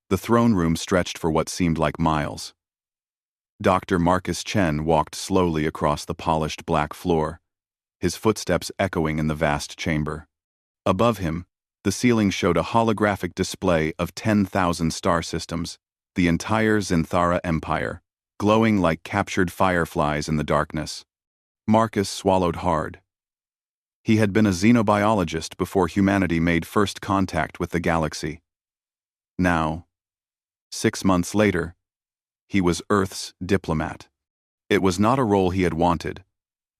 The throne room stretched for what seemed like miles. Dr. Marcus Chen walked slowly across the polished black floor, his footsteps echoing in the vast chamber. Above him, the ceiling showed a holographic display of 10,000 star systems, the entire Zinthara Empire, glowing like captured fireflies in the darkness. Marcus swallowed hard. He had been a xenobiologist before humanity made first contact with the galaxy. Now, 6 months later, he was Earth's diplomat. It was not a role he had wanted,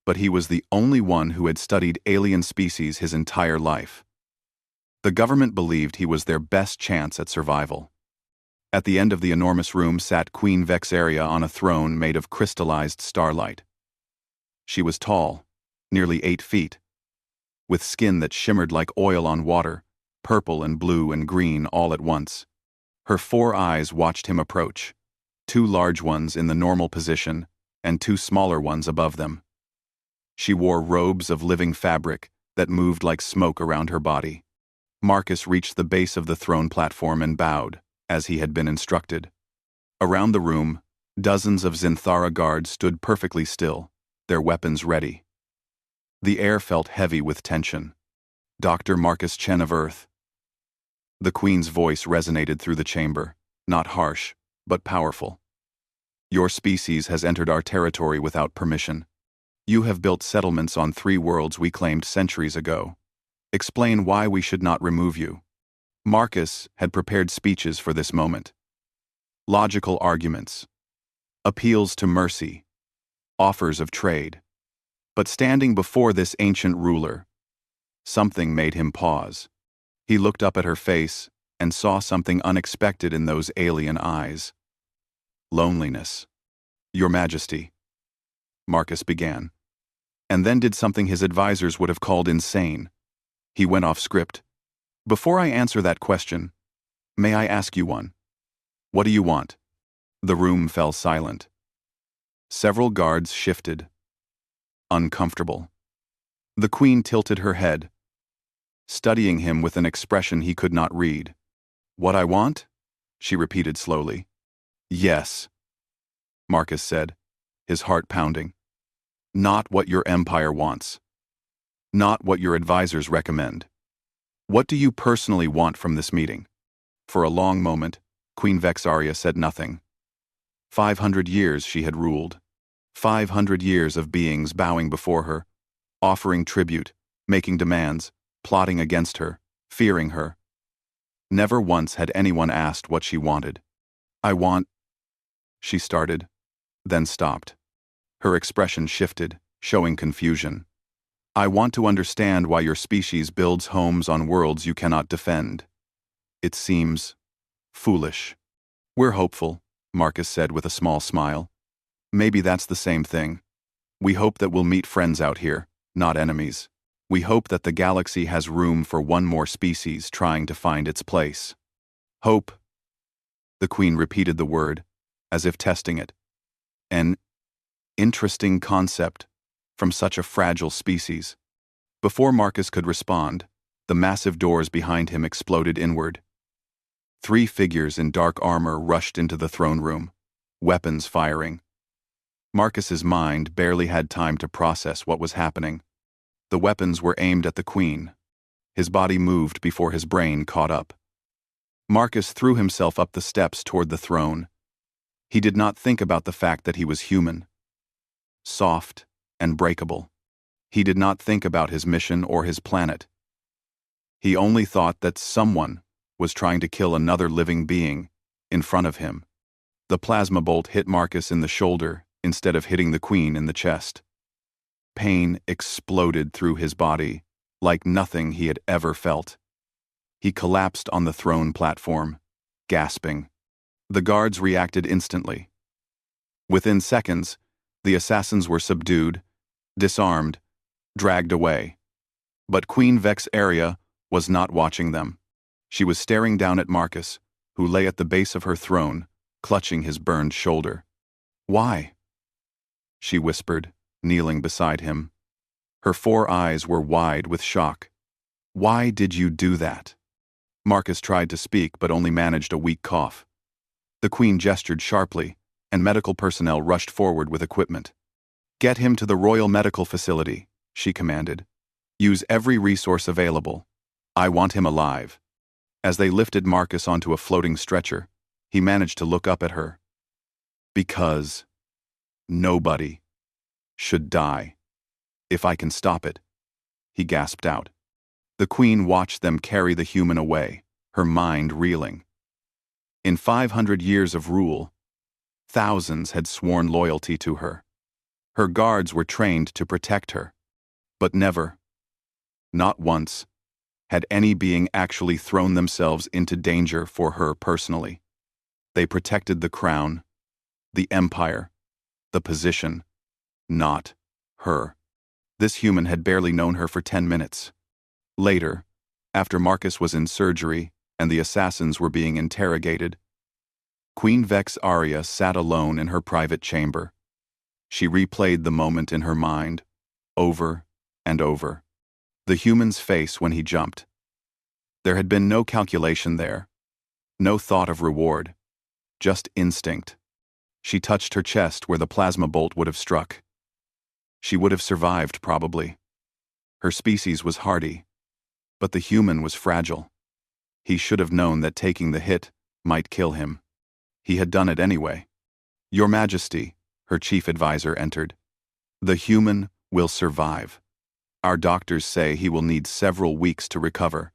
but he was the only one who had studied alien species his entire life. The government believed he was their best chance at survival. At the end of the enormous room sat Queen Vexaria on a throne made of crystallized starlight. She was tall, nearly 8 feet, with skin that shimmered like oil on water, purple and blue and green all at once. Her 4 eyes watched him approach, 2 large ones in the normal position and 2 smaller ones above them. She wore robes of living fabric that moved like smoke around her body. Marcus reached the base of the throne platform and bowed, as he had been instructed. Around the room, dozens of Zinthara guards stood perfectly still, their weapons ready. The air felt heavy with tension. Dr. Marcus Chen of Earth. The Queen's voice resonated through the chamber, not harsh, but powerful. Your species has entered our territory without permission. You have built settlements on 3 worlds we claimed centuries ago. Explain why we should not remove you. Marcus had prepared speeches for this moment. Logical arguments, appeals to mercy, offers of trade. But standing before this ancient ruler, something made him pause. He looked up at her face and saw something unexpected in those alien eyes. Loneliness. Your Majesty, Marcus began, and then did something his advisors would have called insane. He went off script. Before I answer that question, may I ask you one? What do you want? The room fell silent. Several guards shifted. Uncomfortable. The Queen tilted her head, studying him with an expression he could not read. What I want? She repeated slowly. Yes, Marcus said, his heart pounding. Not what your empire wants. Not what your advisors recommend. What do you personally want from this meeting? For a long moment, Queen Vexaria said nothing. 500 years she had ruled. 500 years of beings bowing before her, offering tribute, making demands, plotting against her, fearing her. Never once had anyone asked what she wanted. I want... She started, then stopped. Her expression shifted, showing confusion. I want to understand why your species builds homes on worlds you cannot defend. It seems foolish. We're hopeful, Marcus said with a small smile. Maybe that's the same thing. We hope that we'll meet friends out here, not enemies. We hope that the galaxy has room for one more species trying to find its place. Hope. The Queen repeated the word, as if testing it. An interesting concept from such a fragile species. Before Marcus could respond, the massive doors behind him exploded inward. 3 figures in dark armor rushed into the throne room, weapons firing. Marcus's mind barely had time to process what was happening. The weapons were aimed at the Queen. His body moved before his brain caught up. Marcus threw himself up the steps toward the throne. He did not think about the fact that he was human, soft and breakable. He did not think about his mission or his planet. He only thought that someone was trying to kill another living being in front of him. The plasma bolt hit Marcus in the shoulder instead of hitting the Queen in the chest. Pain exploded through his body like nothing he had ever felt. He collapsed on the throne platform, gasping. The guards reacted instantly. Within seconds, the assassins were subdued, disarmed, dragged away. But Queen Vexaria was not watching them. She was staring down at Marcus, who lay at the base of her throne, clutching his burned shoulder. Why? She whispered, kneeling beside him. Her 4 eyes were wide with shock. Why did you do that? Marcus tried to speak but only managed a weak cough. The Queen gestured sharply, and medical personnel rushed forward with equipment. "Get him to the Royal Medical Facility," she commanded. "Use every resource available. I want him alive." As they lifted Marcus onto a floating stretcher, he managed to look up at her. "Because nobody should die. If I can stop it," he gasped out. The Queen watched them carry the human away, her mind reeling. In 500 years of rule, thousands had sworn loyalty to her. Her guards were trained to protect her. But never, not once, had any being actually thrown themselves into danger for her personally. They protected the crown, the empire, the position, not her. This human had barely known her for 10 minutes. Later, after Marcus was in surgery and the assassins were being interrogated, Queen Vex Aria sat alone in her private chamber. She replayed the moment in her mind, over and over. The human's face when he jumped. There had been no calculation there, no thought of reward, just instinct. She touched her chest where the plasma bolt would have struck. She would have survived, probably. Her species was hardy, but the human was fragile. He should have known that taking the hit might kill him. He had done it anyway. "Your Majesty," her chief advisor entered. "The human will survive. Our doctors say he will need several weeks to recover.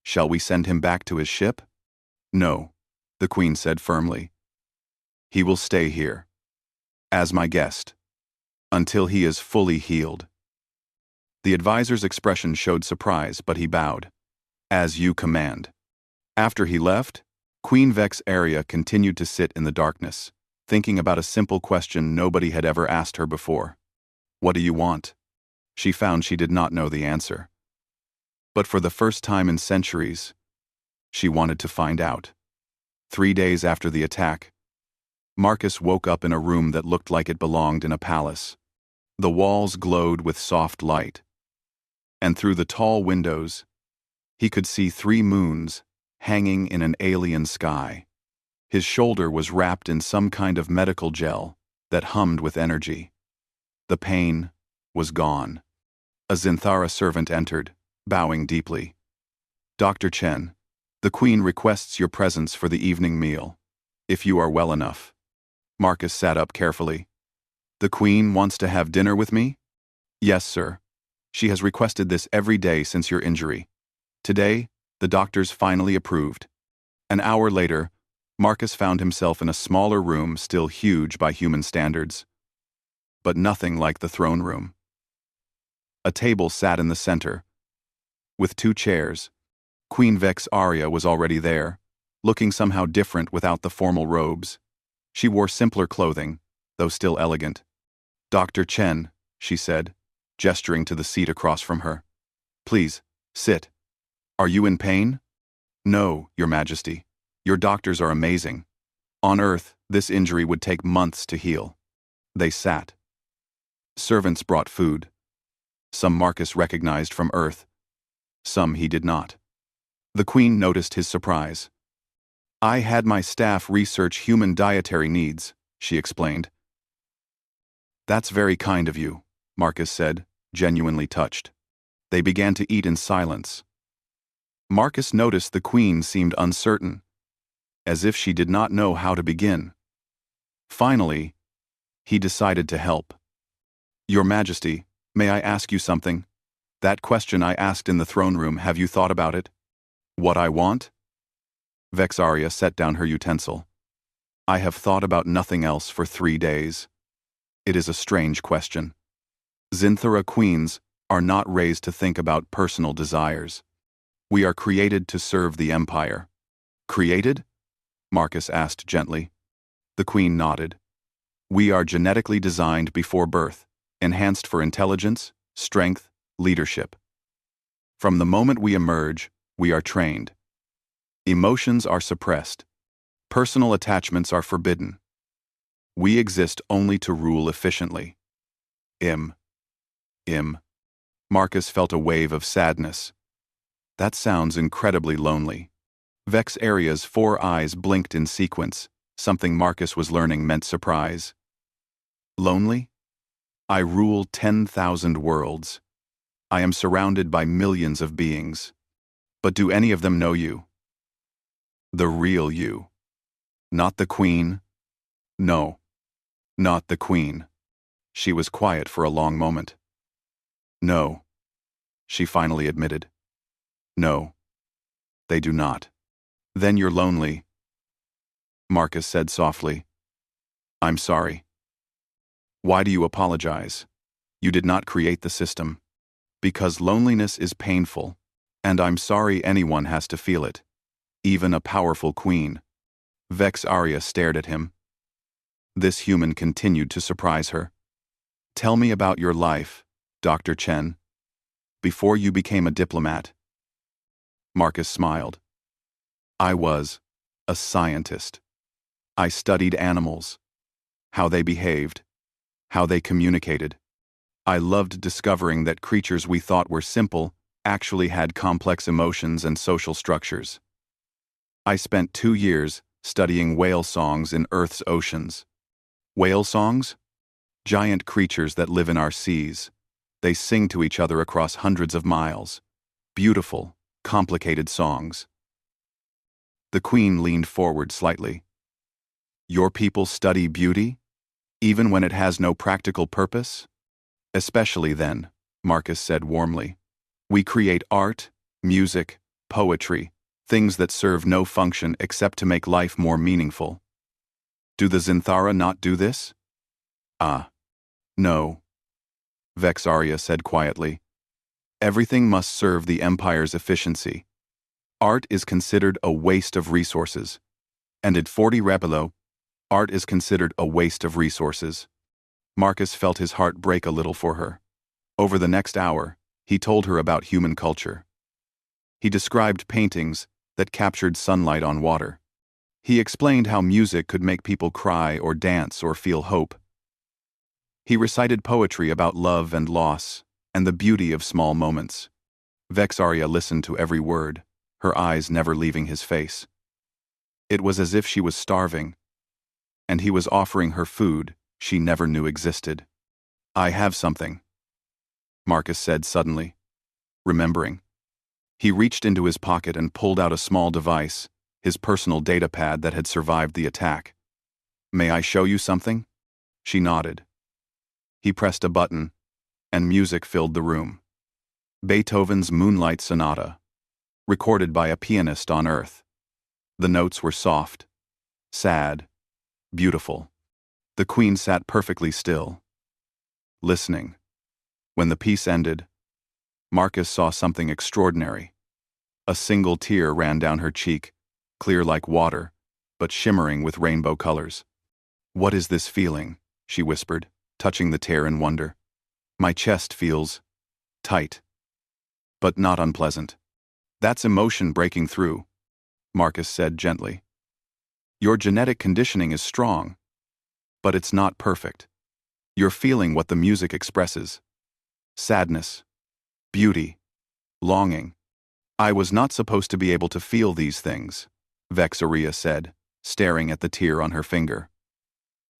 Shall we send him back to his ship?" "No," the Queen said firmly. "He will stay here, as my guest, until he is fully healed." The advisor's expression showed surprise, but he bowed. "As you command." After he left, Queen Vex Aria continued to sit in the darkness, thinking about a simple question nobody had ever asked her before. "What do you want?" She found she did not know the answer. But for the first time in centuries, she wanted to find out. 3 days after the attack, Marcus woke up in a room that looked like it belonged in a palace. The walls glowed with soft light, and through the tall windows, he could see 3 moons hanging in an alien sky. His shoulder was wrapped in some kind of medical gel that hummed with energy. The pain was gone. A Zinthara servant entered, bowing deeply. "Dr. Chen, the Queen requests your presence for the evening meal, if you are well enough." Marcus sat up carefully. "The Queen wants to have dinner with me?" "Yes, sir. She has requested this every day since your injury. Today, the doctors finally approved." An hour later, Marcus found himself in a smaller room still huge by human standards, but nothing like the throne room. A table sat in the center, with 2 chairs. Queen Vex Aria was already there, looking somehow different without the formal robes. She wore simpler clothing, though still elegant. "Dr. Chen," she said, gesturing to the seat across from her. "Please, sit. Are you in pain?" "No, Your Majesty. Your doctors are amazing. On Earth, this injury would take months to heal." They sat. Servants brought food. Some Marcus recognized from Earth, some he did not. The Queen noticed his surprise. "I had my staff research human dietary needs," she explained. "That's very kind of you," Marcus said, genuinely touched. They began to eat in silence. Marcus noticed the Queen seemed uncertain, as if she did not know how to begin. Finally, he decided to help. "Your Majesty, may I ask you something? That question I asked in the throne room, have you thought about it?" "What I want?" Vexaria set down her utensil. "I have thought about nothing else for 3 days. It is a strange question. Zinthara queens are not raised to think about personal desires. We are created to serve the Empire." "Created?" Marcus asked gently. The Queen nodded. "We are genetically designed before birth, enhanced for intelligence, strength, leadership. From the moment we emerge, we are trained. Emotions are suppressed. Personal attachments are forbidden. We exist only to rule efficiently." Im. Marcus felt a wave of sadness. That sounds incredibly lonely. Vexaria's 4 eyes blinked in sequence. Something Marcus was learning meant surprise. Lonely? I rule 10,000 worlds. I am surrounded by millions of beings. But do any of them know you? The real you. Not the queen. No, not the queen. She was quiet for a long moment. No, she finally admitted. No, they do not. Then you're lonely, Marcus said softly. I'm sorry. Why do you apologize? You did not create the system. Because loneliness is painful, and I'm sorry anyone has to feel it. Even a powerful queen. Vexaria stared at him. This human continued to surprise her. Tell me about your life, Dr. Chen. Before you became a diplomat. Marcus smiled. I was a scientist. I studied animals, how they behaved, how they communicated. I loved discovering that creatures we thought were simple actually had complex emotions and social structures. I spent 2 years studying whale songs in Earth's oceans. Whale songs? Giant creatures that live in our seas. They sing to each other across hundreds of miles. Beautiful, complicated songs. The queen leaned forward slightly. Your people study beauty, even when it has no practical purpose? Especially then, Marcus said warmly. We create art, music, poetry, things that serve no function except to make life more meaningful. Do the Zinthara not do this? No, Vexaria said quietly. Everything must serve the Empire's efficiency. Art is considered a waste of resources. And at 40 Repelo, art is considered a waste of resources. Marcus felt his heart break a little for her. Over the next hour, he told her about human culture. He described paintings that captured sunlight on water. He explained how music could make people cry or dance or feel hope. He recited poetry about love and loss and the beauty of small moments. Vexaria listened to every word, her eyes never leaving his face. It was as if she was starving, and he was offering her food she never knew existed. I have something, Marcus said suddenly, remembering. He reached into his pocket and pulled out a small device, his personal data pad that had survived the attack. May I show you something? She nodded. He pressed a button, and music filled the room. Beethoven's Moonlight Sonata, recorded by a pianist on Earth. The notes were soft, sad, beautiful. The queen sat perfectly still, listening. When the piece ended, Marcus saw something extraordinary. A single tear ran down her cheek, clear like water, but shimmering with rainbow colors. What is this feeling? She whispered, touching the tear in wonder. My chest feels tight, but not unpleasant. That's emotion breaking through, Marcus said gently. Your genetic conditioning is strong, but it's not perfect. You're feeling what the music expresses. Sadness, beauty, longing. I was not supposed to be able to feel these things, Vexaria said, staring at the tear on her finger.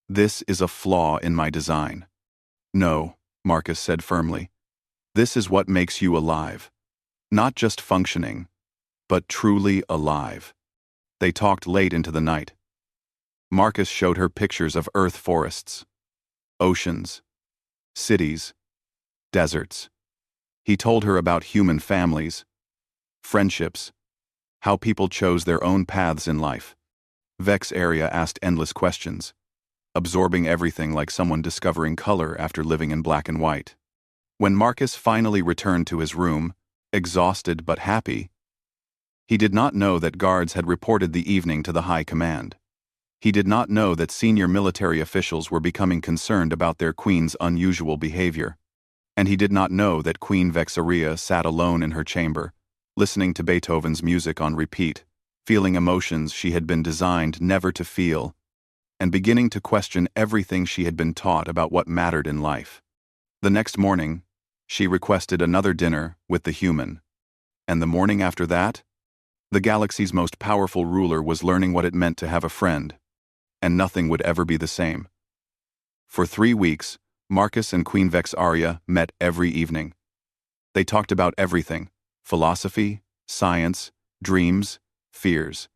This is a flaw in my design. No, Marcus said firmly. This is what makes you alive. Not just functioning, but truly alive. They talked late into the night. Marcus showed her pictures of Earth forests, oceans, cities, deserts. He told her about human families, friendships, how people chose their own paths in life. Vexaria asked endless questions, absorbing everything like someone discovering color after living in black and white. When Marcus finally returned to his room, exhausted but happy, he did not know that guards had reported the evening to the High Command. He did not know that senior military officials were becoming concerned about their queen's unusual behavior. And he did not know that Queen Vexaria sat alone in her chamber, listening to Beethoven's music on repeat, feeling emotions she had been designed never to feel, and beginning to question everything she had been taught about what mattered in life. The next morning, she requested another dinner with the human. And the morning after that, The galaxy's most powerful ruler was learning what it meant to have a friend, and nothing would ever be the same. For 3 weeks, Marcus and Queen Vexaria met every evening. They talked about everything: philosophy, science, dreams, fears.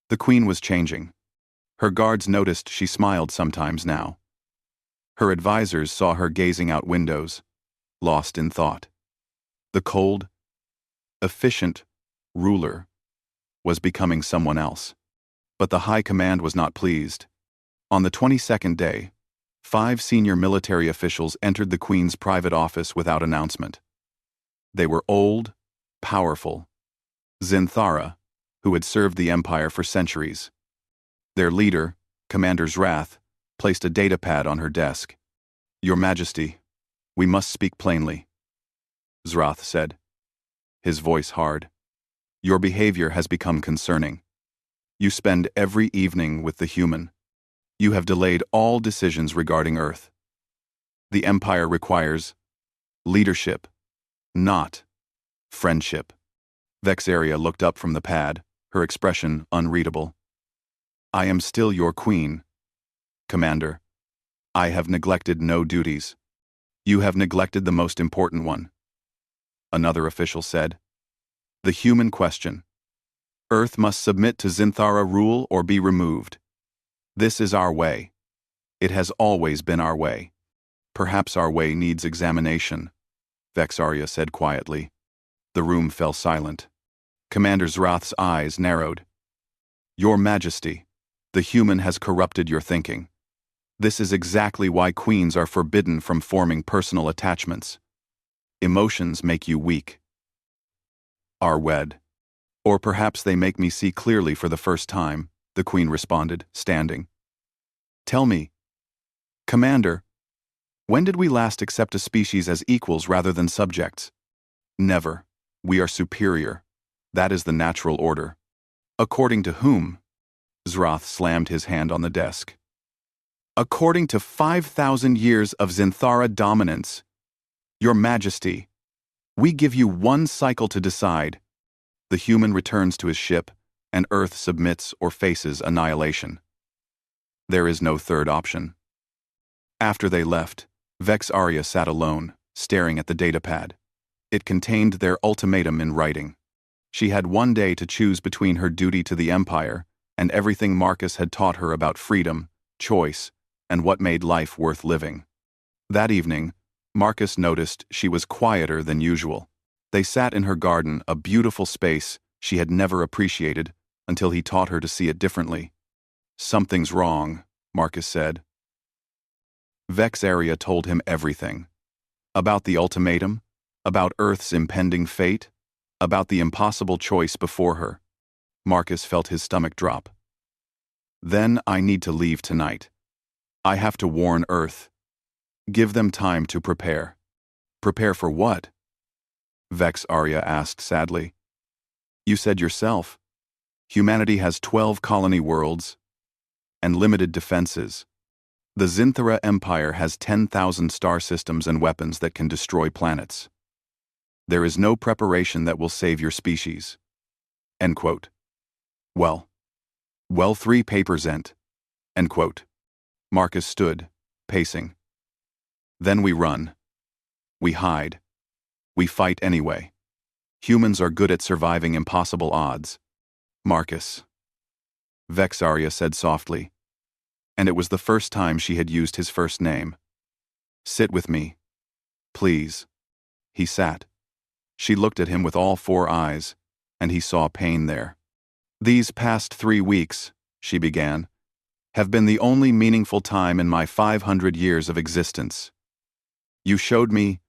The queen was changing. Her guards noticed she smiled sometimes now. Her advisors saw her gazing out windows, lost in thought. The cold, efficient ruler was becoming someone else. But the high command was not pleased. On the 22nd day, 5 senior military officials entered the queen's private office without announcement. They were old, powerful Zinthara, who had served the empire for centuries. Their leader, Commander Zrath, placed a datapad on her desk. "Your Majesty, we must speak plainly," Zrath said, his voice hard. "Your behavior has become concerning. You spend every evening with the human. You have delayed all decisions regarding Earth. The Empire requires leadership, not friendship." Vexaria looked up from the pad, her expression unreadable. "I am still your queen, Commander. I have neglected no duties. You have neglected the most important one," another official said. "The human question. Earth must submit to Zinthara rule or be removed. This is our way. It has always been our way. Perhaps our way needs examination," Vexaria said quietly. The room fell silent. Commander Zrath's eyes narrowed. "Your Majesty, the human has corrupted your thinking. This is exactly why queens are forbidden from forming personal attachments. Emotions make you weak. Are wed. Or perhaps they make me see clearly for the first time," the queen responded, standing. "Tell me, Commander, when did we last accept a species as equals rather than subjects? Never. We are superior. That is the natural order." "According to whom?" Zrath slammed his hand on the desk. "According to 5,000 years of Zinthara dominance. Your Majesty, we give you 1 cycle to decide. The human returns to his ship, and Earth submits or faces annihilation. There is no third option." After they left, Vexaria sat alone, staring at the datapad. It contained their ultimatum in writing. She had 1 day to choose between her duty to the Empire and everything Marcus had taught her about freedom, choice, and what made life worth living. That evening, Marcus noticed she was quieter than usual. They sat in her garden, a beautiful space she had never appreciated until he taught her to see it differently. "Something's wrong," Marcus said. Vexaria told him everything. About the ultimatum, about Earth's impending fate, about the impossible choice before her. Marcus felt his stomach drop. "Then I need to leave tonight. I have to warn Earth. Give them time to prepare." "Prepare for what?" Vexaria asked sadly. "You said yourself. Humanity has 12 colony worlds and limited defenses. The Zinthara Empire has 10,000 star systems and weapons that can destroy planets. There is no preparation that will save your species." End quote. Well, 3 papers end. End quote. Marcus stood, pacing. "Then we run. We hide. We fight anyway. Humans are good at surviving impossible odds." "Marcus," Vexaria said softly, and it was the first time she had used his first name. "Sit with me, please." He sat. She looked at him with all 4 eyes, and he saw pain there. "These past 3 weeks," she began, "have been the only meaningful time in my 500 years of existence. You showed me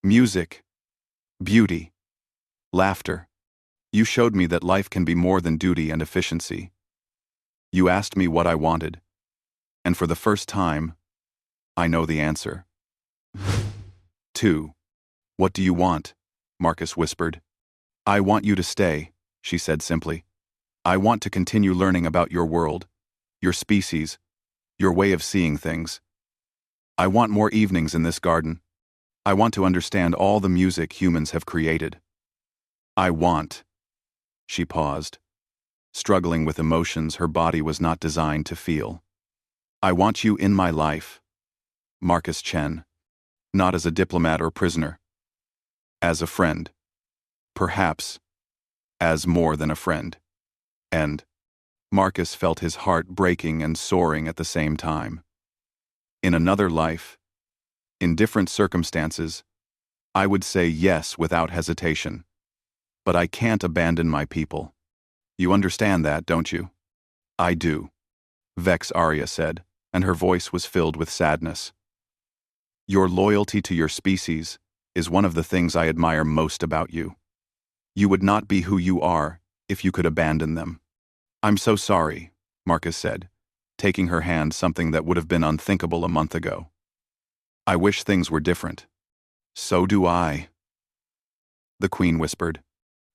music, beauty, laughter. You showed me that life can be more than duty and efficiency. You asked me what I wanted, and for the first time, I know the answer." 2. "What do you want?" Marcus whispered. "I want you to stay," she said simply. "I want to continue learning about your world, your species, your way of seeing things. I want more evenings in this garden. I want to understand all the music humans have created. I want She paused, struggling with emotions her body was not designed to feel. I want you in my life, Marcus Chen. Not as a diplomat or prisoner. As a friend. Perhaps as more than a friend. And Marcus felt his heart breaking and soaring at the same time. In another life, in different circumstances, I would say yes without hesitation. But I can't abandon my people. You understand that, don't you? I do, Vex Arya said, and her voice was filled with sadness. Your loyalty to your species is one of the things I admire most about you. You would not be who you are if you could abandon them. I'm so sorry, Marcus said, taking her hand, something that would have been unthinkable a month ago. I wish things were different. So do I, the Queen whispered.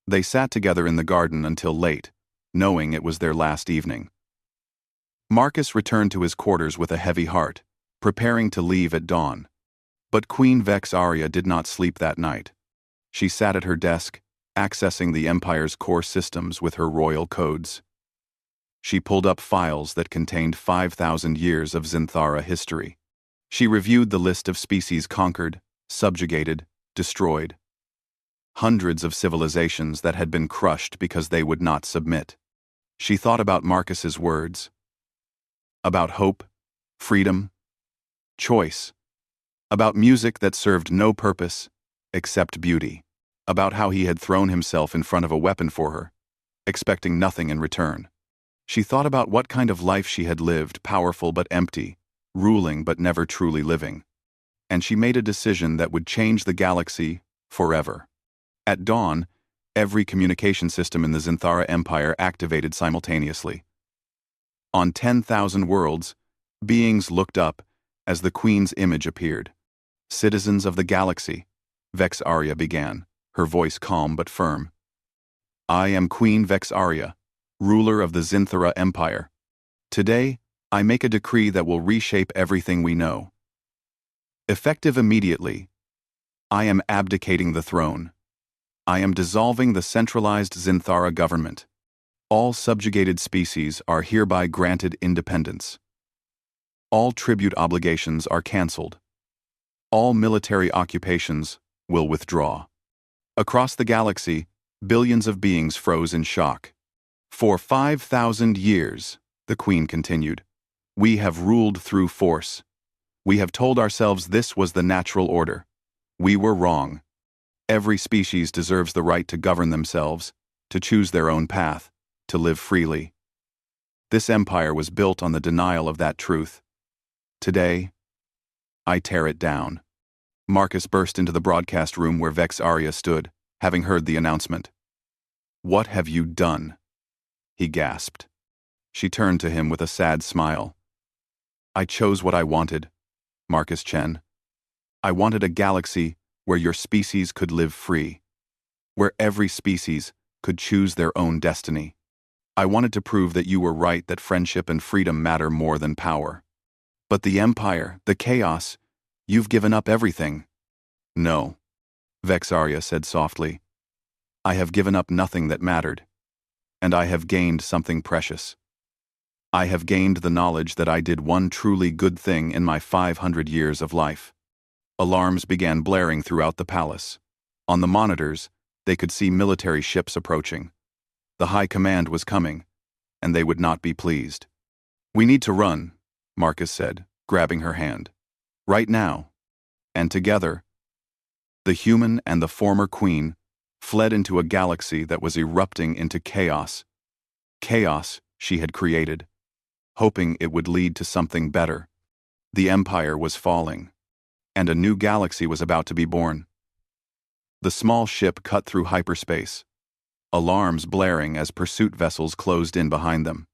They sat together in the garden until late, knowing it was their last evening. Marcus returned to his quarters with a heavy heart, preparing to leave at dawn. But Queen Vex Arya did not sleep that night. She sat at her desk, accessing the Empire's core systems with her royal codes. She pulled up files that contained 5,000 years of Zinthara history. She reviewed the list of species conquered, subjugated, destroyed. Hundreds of civilizations that had been crushed because they would not submit. She thought about Marcus's words. About hope, freedom, choice. About music that served no purpose except beauty. About how he had thrown himself in front of a weapon for her, expecting nothing in return. She thought about what kind of life she had lived, powerful but empty, ruling but never truly living. And she made a decision that would change the galaxy forever. At dawn, every communication system in the Zinthara Empire activated simultaneously. On 10,000 worlds, beings looked up as the Queen's image appeared. Citizens of the galaxy, Vex Arya began, her voice calm but firm. I am Queen Vex Arya, ruler of the Zinthara Empire. Today, I make a decree that will reshape everything we know. Effective immediately, I am abdicating the throne. I am dissolving the centralized Zinthara government. All subjugated species are hereby granted independence. All tribute obligations are cancelled. All military occupations will withdraw. Across the galaxy, billions of beings froze in shock. For 5,000 years, the Queen continued, we have ruled through force. We have told ourselves this was the natural order. We were wrong. Every species deserves the right to govern themselves, to choose their own path, to live freely. This empire was built on the denial of that truth. Today, I tear it down. Marcus burst into the broadcast room where Vex Arya stood, having heard the announcement. What have you done? He gasped. She turned to him with a sad smile. I chose what I wanted, Marcus Chen. I wanted a galaxy where your species could live free, where every species could choose their own destiny. I wanted to prove that you were right, that friendship and freedom matter more than power. But the Empire, the chaos, you've given up everything. No, Vex Arya said softly. I have given up nothing that mattered, and I have gained something precious. I have gained the knowledge that I did one truly good thing in my 500 years of life. Alarms began blaring throughout the palace. On the monitors, they could see military ships approaching. The High Command was coming, and they would not be pleased. We need to run, Marcus said, grabbing her hand. Right now. And together, the human and the former queen fled into a galaxy that was erupting into chaos. Chaos she had created, hoping it would lead to something better. The Empire was falling, and a new galaxy was about to be born. The small ship cut through hyperspace, alarms blaring as pursuit vessels closed in behind them.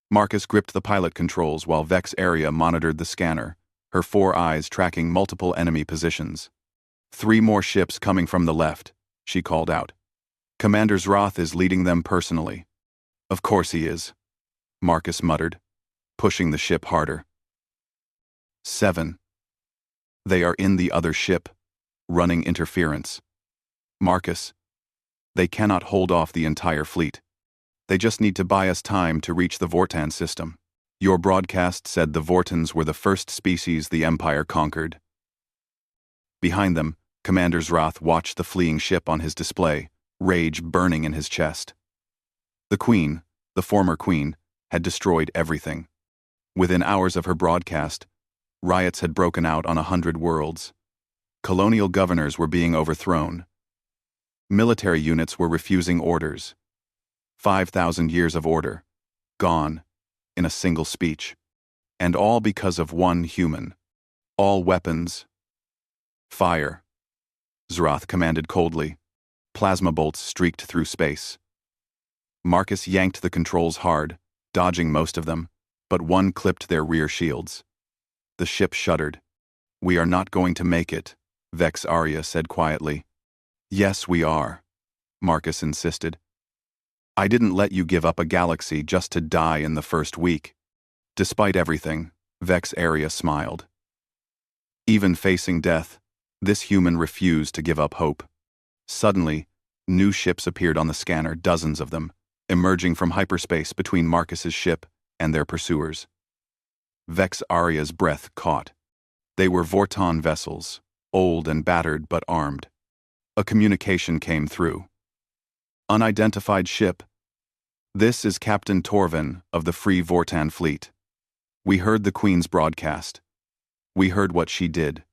Marcus gripped the pilot controls while Vex Arya monitored the scanner, her 4 eyes tracking multiple enemy positions. 3 more ships coming from the left, she called out. Commander Zroth is leading them personally. Of course he is, Marcus muttered, pushing the ship harder. 7. They are in the other ship, running interference. Marcus, They cannot hold off the entire fleet. They just need to buy us time to reach the Vortan system. Your broadcast said the Vortans were the first species the Empire conquered. Behind them, Commander Zrath watched the fleeing ship on his display, rage burning in his chest. The Queen, the former Queen, had destroyed everything. Within hours of her broadcast, riots had broken out on 100 worlds. Colonial governors were being overthrown. Military units were refusing orders. 5,000 years of order, gone, in a single speech. And all because of one human. All weapons. Fire. Zrath commanded coldly. Plasma bolts streaked through space. Marcus yanked the controls hard, dodging most of them, but one clipped their rear shields. The ship shuddered. "We are not going to make it," Vex Arya said quietly. "Yes, we are," Marcus insisted. "I didn't let you give up a galaxy just to die in the first week." Despite everything, Vex Arya smiled. Even facing death, this human refused to give up hope. Suddenly, new ships appeared on the scanner, dozens of them, emerging from hyperspace between Marcus's ship and their pursuers. Vex Arya's breath caught. They were Vortan vessels, old and battered but armed. A communication came through. "Unidentified ship. This is Captain Torvin of the Free Vortan Fleet. We heard the Queen's broadcast. We heard what she did.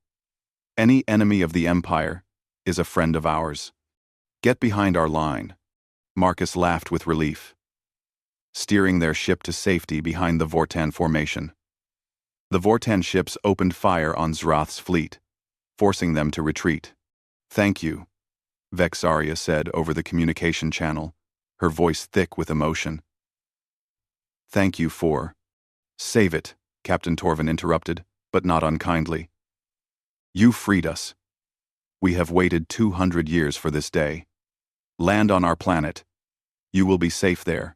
Any enemy of the Empire is a friend of ours. Get behind our line." Marcus laughed with relief, steering their ship to safety behind the Vortan formation. The Vortan ships opened fire on Zrath's fleet, forcing them to retreat. "Thank you," Vex Arya said over the communication channel, her voice thick with emotion. "Thank you for—" "Save it," Captain Torvin interrupted, but not unkindly. "You freed us. We have waited 200 years for this day. Land on our planet. You will be safe there."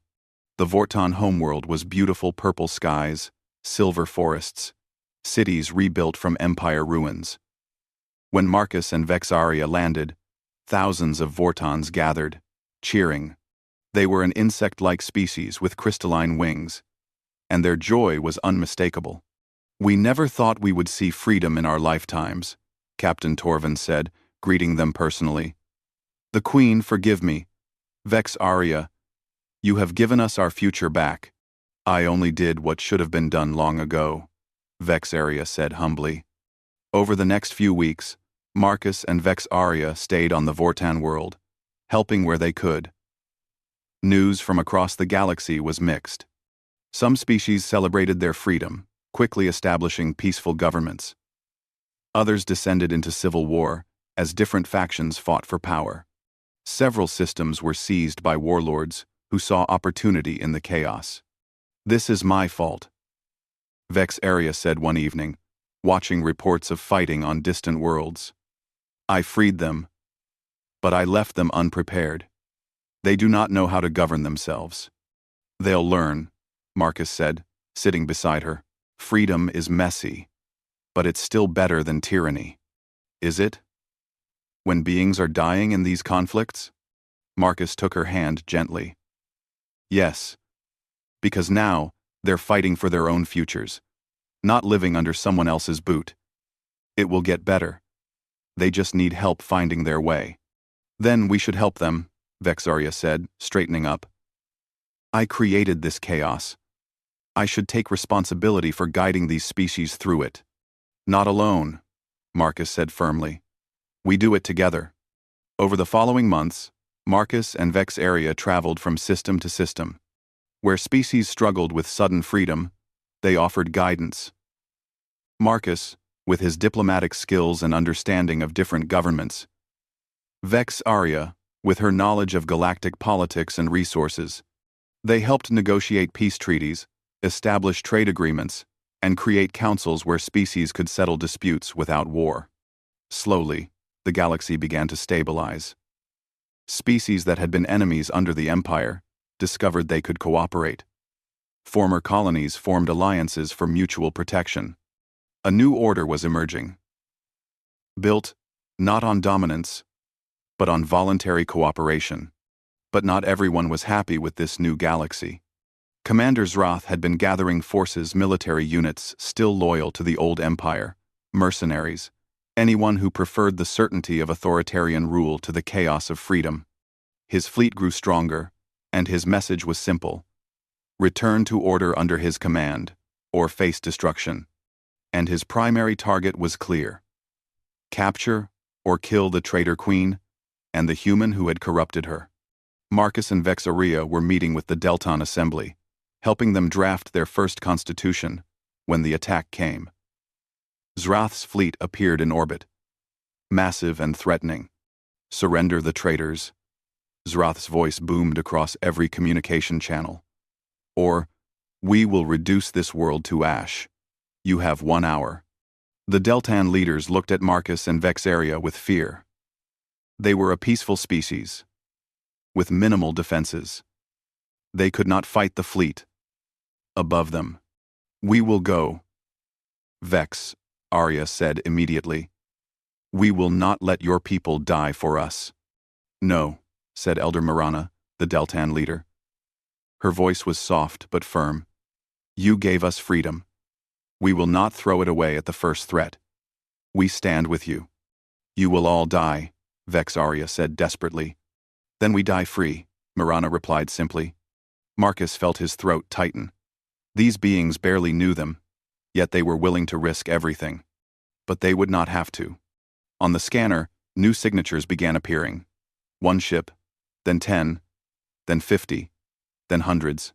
The Vortan homeworld was beautiful purple skies, silver forests, cities rebuilt from Empire ruins. When Marcus and Vex Arya landed, thousands of Vortans gathered, cheering. They were an insect-like species with crystalline wings, and their joy was unmistakable. "We never thought we would see freedom in our lifetimes," Captain Torvin said, greeting them personally. "The Queen, forgive me. Vex Arya, you have given us our future back." "I only did what should have been done long ago," Vex Arya said humbly. Over the next few weeks, Marcus and Vex Arya stayed on the Vortan world, helping where they could. News from across the galaxy was mixed. Some species celebrated their freedom, quickly establishing peaceful governments. Others descended into civil war, as different factions fought for power. Several systems were seized by warlords who saw opportunity in the chaos. "This is my fault," Vex Arya said one evening, watching reports of fighting on distant worlds. "I freed them, but I left them unprepared. They do not know how to govern themselves." "They'll learn," Marcus said, sitting beside her. "Freedom is messy, but it's still better than tyranny." "Is it? When beings are dying in these conflicts?" Marcus took her hand gently. "Yes, because now they're fighting for their own futures, not living under someone else's boot. It will get better. They just need help finding their way." "Then we should help them," Vex Arya said, straightening up. "I created this chaos. I should take responsibility for guiding these species through it." "Not alone," Marcus said firmly. "We do it together." Over the following months, Marcus and Vex Arya traveled from system to system. Where species struggled with sudden freedom, they offered guidance. Marcus, with his diplomatic skills and understanding of different governments. Vex Arya, with her knowledge of galactic politics and resources. They helped negotiate peace treaties, establish trade agreements, and create councils where species could settle disputes without war. Slowly, the galaxy began to stabilize. Species that had been enemies under the Empire discovered they could cooperate. Former colonies formed alliances for mutual protection. A new order was emerging. Built, not on dominance, but on voluntary cooperation. But not everyone was happy with this new galaxy. Commander Zroth had been gathering forces, military units still loyal to the old empire, mercenaries, anyone who preferred the certainty of authoritarian rule to the chaos of freedom. His fleet grew stronger, and his message was simple: return to order under his command, or face destruction. And his primary target was clear: capture or kill the traitor queen and the human who had corrupted her. Marcus and Vexaria were meeting with the Delton Assembly, helping them draft their first constitution, when the attack came. Zroth's fleet appeared in orbit, massive and threatening. Surrender the traitors. Zroth's voice boomed across every communication channel. Or, we will reduce this world to ash. You have 1 hour. The Deltan leaders looked at Marcus and Vexaria with fear. They were a peaceful species, with minimal defenses. They could not fight the fleet above them. We will go. Vex, Arya said immediately. We will not let your people die for us. No, said Elder Mirana, the Deltan leader. Her voice was soft but firm. You gave us freedom. We will not throw it away at the first threat. We stand with you. You will all die, Vex Arya said desperately. Then we die free, Mirana replied simply. Marcus felt his throat tighten. These beings barely knew them, yet they were willing to risk everything. But they would not have to. On the scanner, new signatures began appearing. 1 ship, then 10, then 50, then hundreds.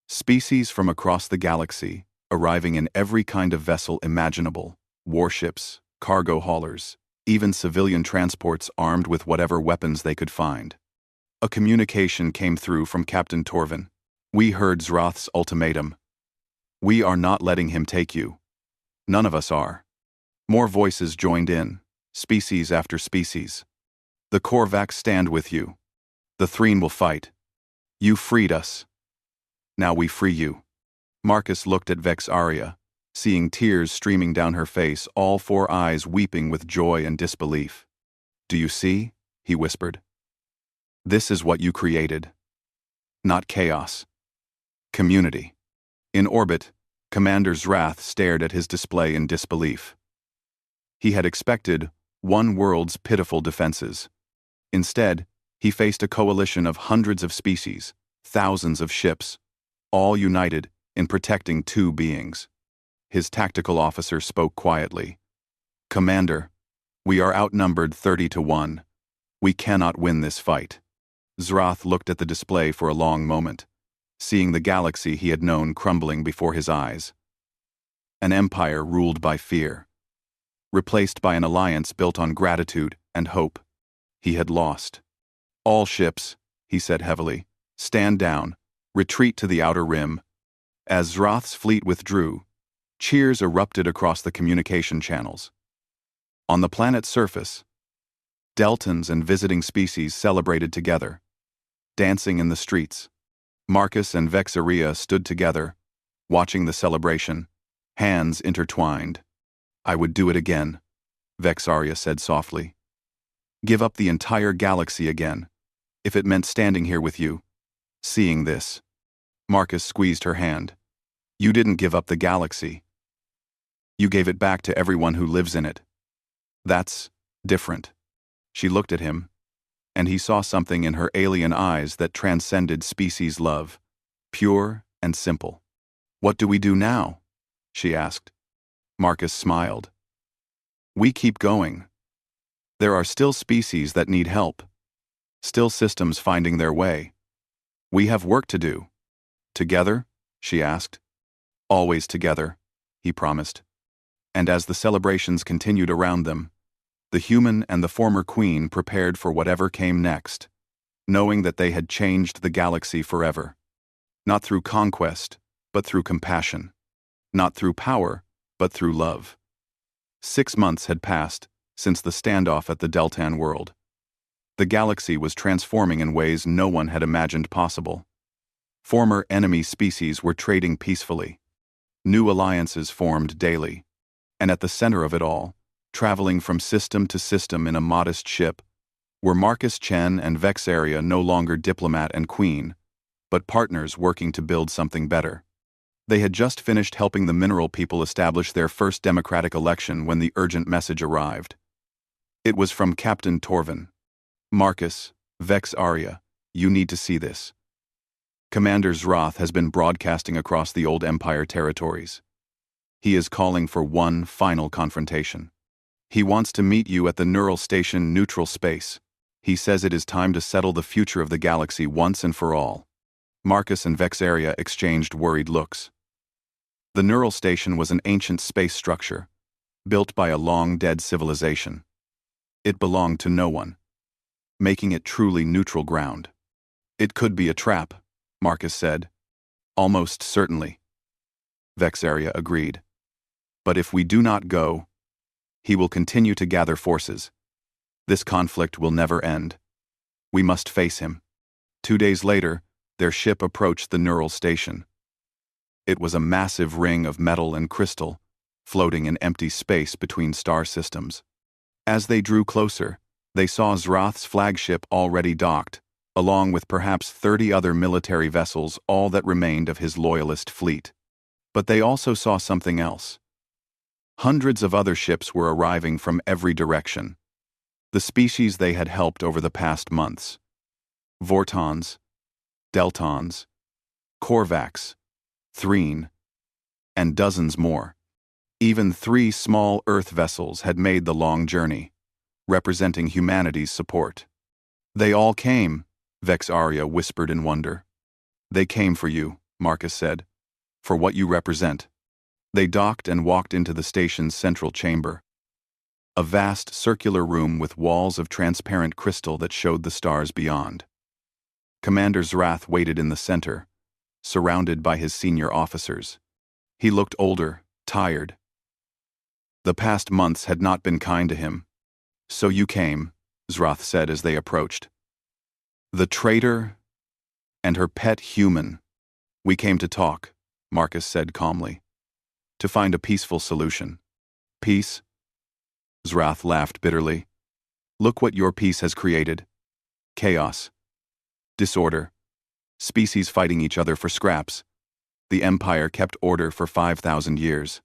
Species from across the galaxy, arriving in every kind of vessel imaginable: warships, cargo haulers, even civilian transports armed with whatever weapons they could find. A communication came through from Captain Torvin. We heard Zroth's ultimatum. We are not letting him take you. None of us are. More voices joined in, species after species. The Korvax stand with you. The Threen will fight. You freed us. Now we free you. Marcus looked at Vex Arya, seeing tears streaming down her face, all 4 eyes weeping with joy and disbelief. Do you see? He whispered. This is what you created. Not chaos. Community. In orbit, Commander Zroth stared at his display in disbelief. He had expected one world's pitiful defenses. Instead, he faced a coalition of hundreds of species, thousands of ships, all united in protecting 2 beings. His tactical officer spoke quietly. Commander, we are outnumbered 30-1. We cannot win this fight. Zroth looked at the display for a long moment, seeing the galaxy he had known crumbling before his eyes. An empire ruled by fear, replaced by an alliance built on gratitude and hope. He had lost. All ships, he said heavily, stand down, retreat to the outer rim. As Zroth's fleet withdrew, cheers erupted across the communication channels. On the planet's surface, Deltans and visiting species celebrated together, dancing in the streets. Marcus and Vexaria stood together, watching the celebration, hands intertwined. I would do it again, Vexaria said softly. Give up the entire galaxy again, if it meant standing here with you, seeing this. Marcus squeezed her hand. You didn't give up the galaxy. You gave it back to everyone who lives in it. That's different. She looked at him, and he saw something in her alien eyes that transcended species love, pure and simple. What do we do now? She asked. Marcus smiled. We keep going. There are still species that need help, still systems finding their way. We have work to do. Together? She asked. Always together, he promised. And as the celebrations continued around them, the human and the former queen prepared for whatever came next, knowing that they had changed the galaxy forever. Not through conquest, but through compassion. Not through power, but through love. 6 months had passed since the standoff at the Deltan world. The galaxy was transforming in ways no one had imagined possible. Former enemy species were trading peacefully. New alliances formed daily. And at the center of it all, traveling from system to system in a modest ship, Were Marcus Chen and Vexaria no longer diplomat and queen, but partners working to build something better? They had just finished helping the mineral people establish their first democratic election when the urgent message arrived. It was from Captain Torvin. Marcus, Vexaria, you need to see this. Commander Zroth has been broadcasting across the old Empire territories. He is calling for one final confrontation. He wants to meet you at the Neural Station neutral space. He says it is time to settle the future of the galaxy once and for all. Marcus and Vexaria exchanged worried looks. The Neural Station was an ancient space structure, built by a long-dead civilization. It belonged to no one, making it truly neutral ground. It could be a trap, Marcus said. Almost certainly. Vexaria agreed. But if we do not go, he will continue to gather forces. This conflict will never end. We must face him. 2 days later, their ship approached the Neural Station. It was a massive ring of metal and crystal, floating in empty space between star systems. As they drew closer, they saw Zroth's flagship already docked, along with perhaps 30 other military vessels, all that remained of his loyalist fleet. But they also saw something else. Hundreds of other ships were arriving from every direction. The species they had helped over the past months. Vortons, Deltons, Korvax, Threen, and dozens more. Even 3 small Earth vessels had made the long journey, representing humanity's support. They all came, Vexaria whispered in wonder. They came for you, Marcus said, for what you represent. They docked and walked into the station's central chamber. A vast circular room with walls of transparent crystal that showed the stars beyond. Commander Zroth waited in the center, surrounded by his senior officers. He looked older, tired. The past months had not been kind to him. So you came, Zroth said as they approached. The traitor and her pet human. We came to talk, Marcus said calmly. To find a peaceful solution. Peace? Zroth laughed bitterly. Look what your peace has created. Chaos. Disorder. Species fighting each other for scraps. The Empire kept order for 5,000 years.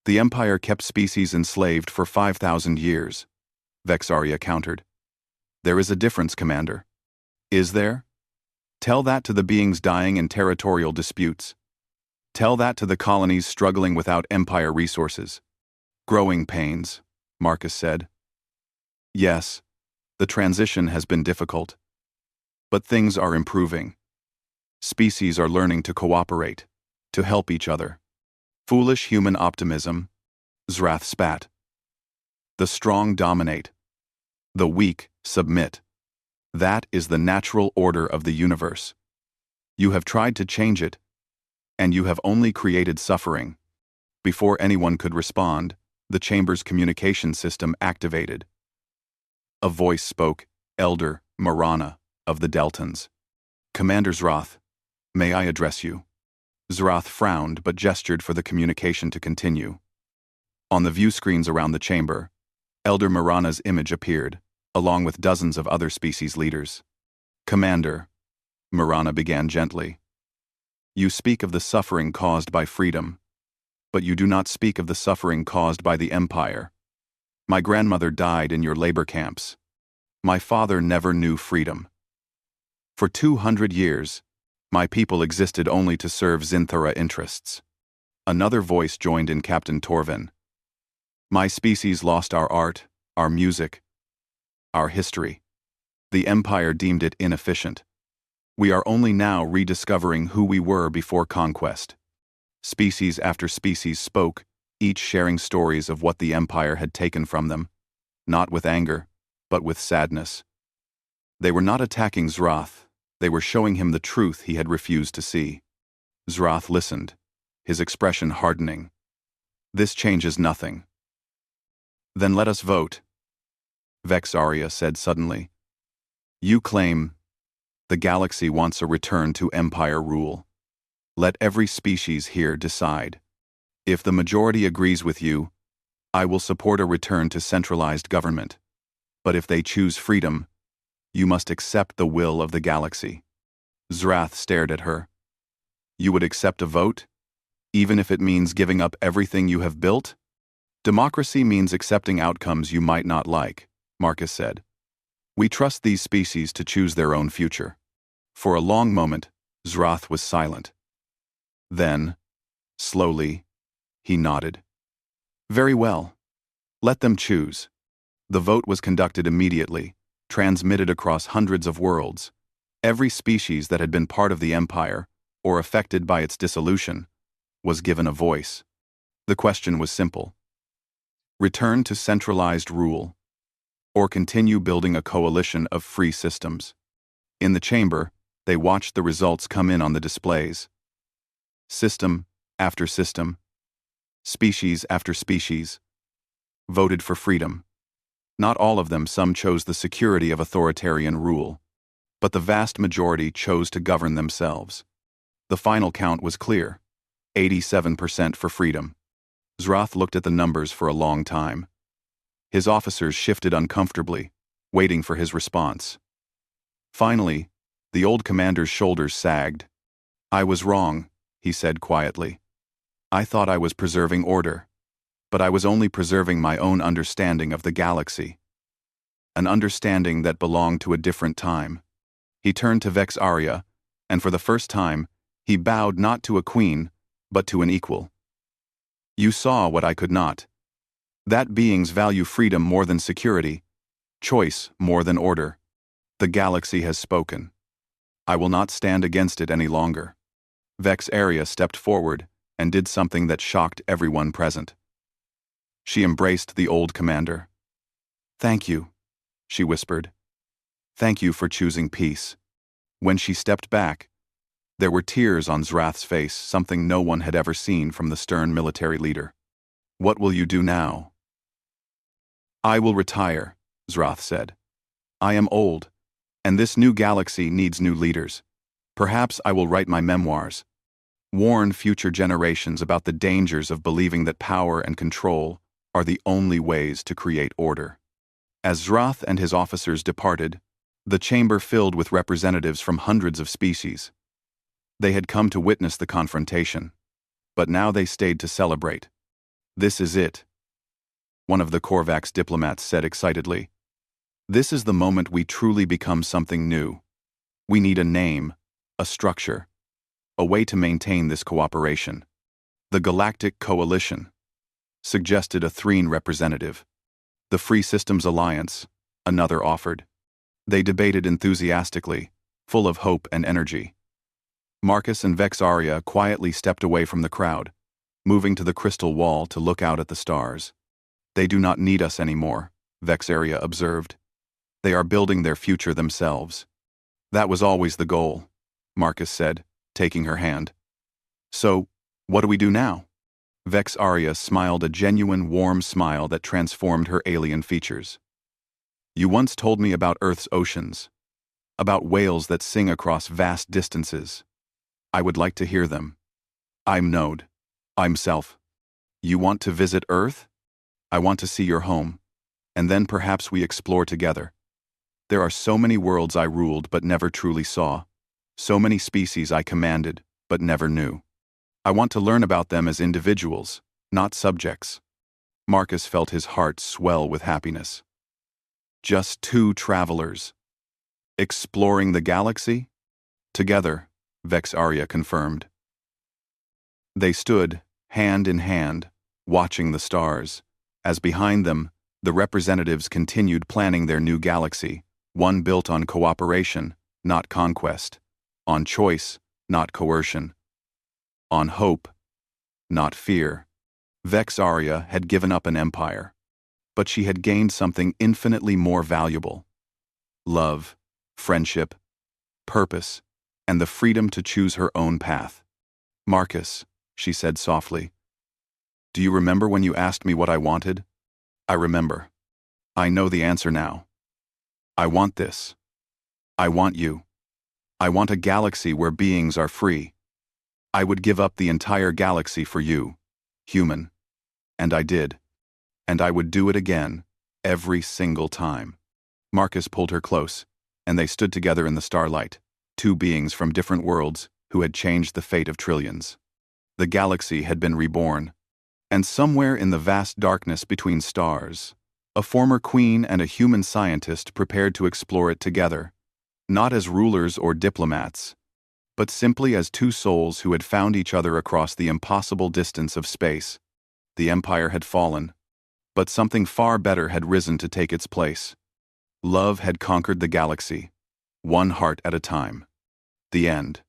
The Empire kept species enslaved for 5,000 years, Vexaria countered. There is a difference, Commander. Is there? Tell that to the beings dying in territorial disputes. Tell that to the colonies struggling without Empire resources. Growing pains, Marcus said. Yes, the transition has been difficult. But things are improving. Species are learning to cooperate, to help each other. Foolish human optimism, Zroth spat. The strong dominate. The weak submit. That is the natural order of the universe. You have tried to change it, and you have only created suffering. Before anyone could respond, the chamber's communication system activated. A voice spoke, Elder Marana, of the Deltons. Commander Zroth, may I address you? Zroth frowned but gestured for the communication to continue. On the view screens around the chamber, Elder Marana's image appeared, along with dozens of other species leaders. Commander, Marana began gently. You speak of the suffering caused by freedom, but you do not speak of the suffering caused by the Empire. My grandmother died in your labor camps. My father never knew freedom. For 200 years, my people existed only to serve Zinthara interests. Another voice joined in Captain Torvin. My species lost our art, our music, our history. The Empire deemed it inefficient. We are only now rediscovering who we were before conquest. Species after species spoke, each sharing stories of what the Empire had taken from them, not with anger, but with sadness. They were not attacking Zroth, they were showing him the truth he had refused to see. Zroth listened, his expression hardening. This changes nothing. Then let us vote, Vexaria said suddenly. You claim the galaxy wants a return to Empire rule. Let every species here decide. If the majority agrees with you, I will support a return to centralized government. But if they choose freedom, You must accept the will of the galaxy. Zrath stared at her. You would accept a vote? Even if it means giving up everything you have built? Democracy means accepting outcomes you might not like, Marcus said. We trust these species to choose their own future. For a long moment, Zrath was silent. Then, slowly, he nodded. Very well. Let them choose. The vote was conducted immediately, transmitted across hundreds of worlds. Every species that had been part of the Empire, or affected by its dissolution, was given a voice. The question was simple. Return to centralized rule, or continue building a coalition of free systems. In the chamber, they watched the results come in on the displays. System after system, species after species, voted for freedom. Not all of them, some chose the security of authoritarian rule, but the vast majority chose to govern themselves. The final count was clear, 87% for freedom. Zrath looked at the numbers for a long time. His officers shifted uncomfortably, waiting for his response. Finally, the old commander's shoulders sagged. I was wrong, he said quietly. I thought I was preserving order, but I was only preserving my own understanding of the galaxy. An understanding that belonged to a different time. He turned to Vex Arya, and for the first time, he bowed not to a queen, but to an equal. You saw what I could not. That beings value freedom more than security, choice more than order. The galaxy has spoken. I will not stand against it any longer. Vex Arya stepped forward and did something that shocked everyone present. She embraced the old commander. Thank you, she whispered. Thank you for choosing peace. When she stepped back, there were tears on Zrath's face, something no one had ever seen from the stern military leader. What will you do now? I will retire, Zrath said. I am old, and this new galaxy needs new leaders. Perhaps I will write my memoirs. Warn future generations about the dangers of believing that power and control are the only ways to create order. As Zrath and his officers departed, the chamber filled with representatives from hundreds of species. They had come to witness the confrontation, but now they stayed to celebrate. This is it, one of the Korvax diplomats said excitedly. This is the moment we truly become something new. We need a name, a structure, a way to maintain this cooperation. The Galactic Coalition, suggested a Threne representative. The Free Systems Alliance, another offered. They debated enthusiastically, full of hope and energy. Marcus and Vex Arya quietly stepped away from the crowd, moving to the crystal wall to look out at the stars. They do not need us anymore, Vex Arya observed. They are building their future themselves. That was always the goal, Marcus said, taking her hand. So, what do we do now? Vex Arya smiled a genuine warm smile that transformed her alien features. You once told me about Earth's oceans, about whales that sing across vast distances. I would like to hear them. I'm Node. I'm Self. You want to visit Earth? I want to see your home, and then perhaps we explore together. There are so many worlds I ruled but never truly saw, so many species I commanded but never knew. I want to learn about them as individuals, not subjects. Marcus felt his heart swell with happiness. Just two travelers. Exploring the galaxy? Together, Vex Arya confirmed. They stood, hand in hand, watching the stars, as behind them, the representatives continued planning their new galaxy, one built on cooperation, not conquest, on choice, not coercion, on hope, not fear. Vex Arya had given up an empire, but she had gained something infinitely more valuable: love, friendship, purpose, and the freedom to choose her own path. Marcus, she said softly, do you remember when you asked me what I wanted? I remember. I know the answer now. I want this. I want you. I want a galaxy where beings are free. I would give up the entire galaxy for you, human. And I did. And I would do it again, every single time. Marcus pulled her close, and they stood together in the starlight, two beings from different worlds who had changed the fate of trillions. The galaxy had been reborn, and somewhere in the vast darkness between stars, a former queen and a human scientist prepared to explore it together, not as rulers or diplomats, but simply as two souls who had found each other across the impossible distance of space. The empire had fallen, but something far better had risen to take its place. Love had conquered the galaxy, one heart at a time. The end.